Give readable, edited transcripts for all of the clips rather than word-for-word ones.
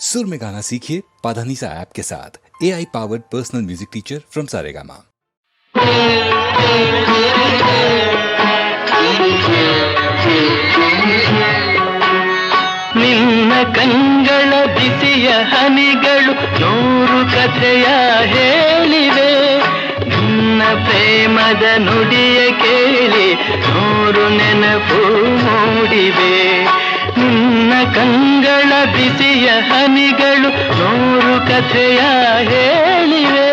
सुर में गाना सीखिए पाधानीसा ऐप के साथ। AI powered personal music teacher from Saregama. ನಿನ್ನ ಕಂಗಳ ಬಿಸಿಯ ಹನಿಗಳು ನೂರು ಕಥೆಯ ಹೇಳಿವೆ. ನಿನ್ನ ಪ್ರೇಮದ ನುಡಿಯ ಕೇಳಿ ನೂರು ನೆನಪು ಮೂಡಿವೆ. ನಿನ್ನ ಕಂಗಳ ಬಿಸಿಯ ಹನಿಗಳು ನೂರು ಕಥೆಯ ಹೇಳಿವೆ.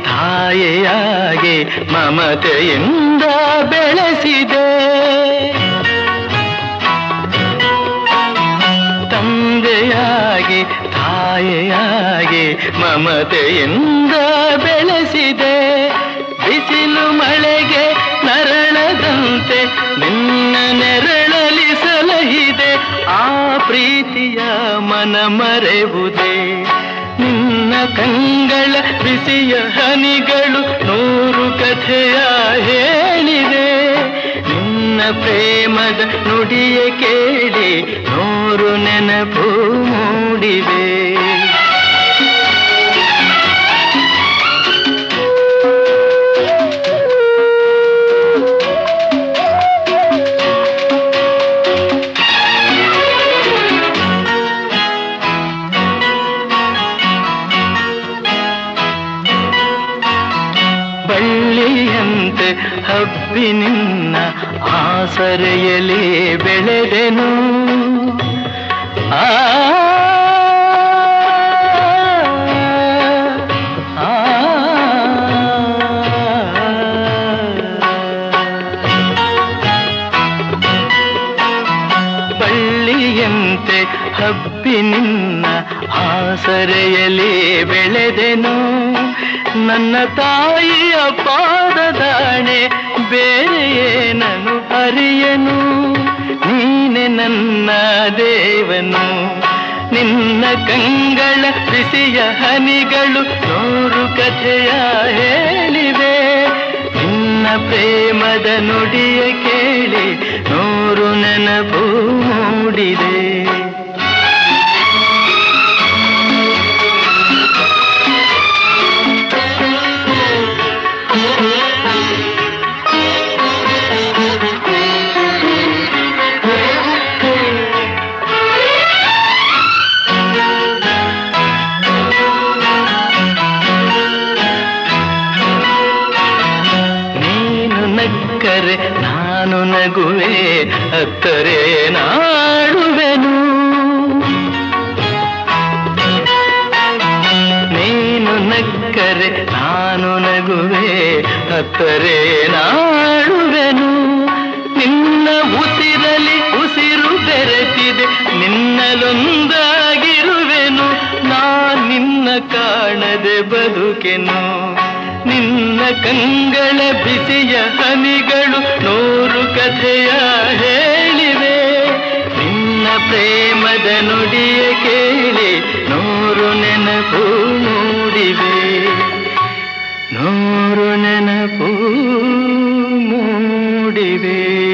ತಾಯಿಯಾಗಿ ಮಮತೆಯಿಂದ ಬೆಳೆಸಿದೆ. ತಂದೆಯಾಗಿ ತಾಯಿಯಾಗಿ ಮಮತೆಯಿಂದ ಬೆಳೆಸಿದೆ. ಬಿಸಿಲು ಮಳೆಗೆ ನರಳದಂತೆ ನಿನ್ನ ನೆರಳಲಿ ಸಲಹಿದೆ. ಆ ಪ್ರೀತಿಯ ಮನ ಮರೆವುದೇ. ನಿನ್ನ ಕಂಗಳ ಬಿಸಿಯ ಹನಿಗಳು ನೂರು ಕಥೆಯ ಹೇಳಿವೆ. ನಿನ್ನ ಪ್ರೇಮದ ನುಡಿಯ ಕೇಳಿ ನೂರು ನೆನಪು ಮೂಡಿವೆ. ಬಳ್ಳಿಯಂತೆ ಹಬ್ಬಿ ನಿನ್ನ ಆಸರೆಯಲ್ಲಿ ಬೆಳೆದೆನು. ಬಳ್ಳಿಯಂತೆ ಹಬ್ಬಿ ನಿನ್ನ ಆಸರೆಯಲ್ಲಿ ಬೆಳೆದೆನು. ನನ್ನ ತಾಯಿಯ ಪಾದದಾಣೆ ಬೇರೆ ಏನನು ಅರಿಯನು. ನೀನೆ ನನ್ನ ದೇವನು. ನಿನ್ನ ಕಂಗಳ ಬಿಸಿಯ ಹನಿಗಳು ನೂರು ಕಥೆಯ ಹೇಳಿವೆ. ನಿನ್ನ ಪ್ರೇಮದ ನುಡಿಯ ಕೇಳಿ ನೂರು ನೆನಪು ಮೂಡಿದೆ. ನಕ್ಕರೆ ನಾನು ನಗುವೆ, ಅತ್ತರೆ ನಾಡುವೆನು. ನೀನು ನಕ್ಕರೆ ನಾನು ನಗುವೆ, ಅತ್ತರೆ ನಾಡುವೆನು. ನಿನ್ನ ಉಸಿರಲಿ ಉಸಿರು ಬೆರೆತಿದೆ, ನಿನ್ನಲೊಂದಾಗಿರುವೆನು. ನಿನ್ನ ಕಾಣದೆ ಬದುಕೆನು. ನಿನ್ನ ಕಂಗಳ ಬಿಸಿಯ ಹನಿಗಳು ನೂರು ಕಥೆಯ ಹೇಳಿವೆ. ನಿನ್ನ ಪ್ರೇಮದ ನುಡಿಯ ಕೇಳಿ ನೂರು ನೆನಪು ಮೂಡಿವೆ. ನೂರು ನೆನಪು ಮೂಡಿವೆ.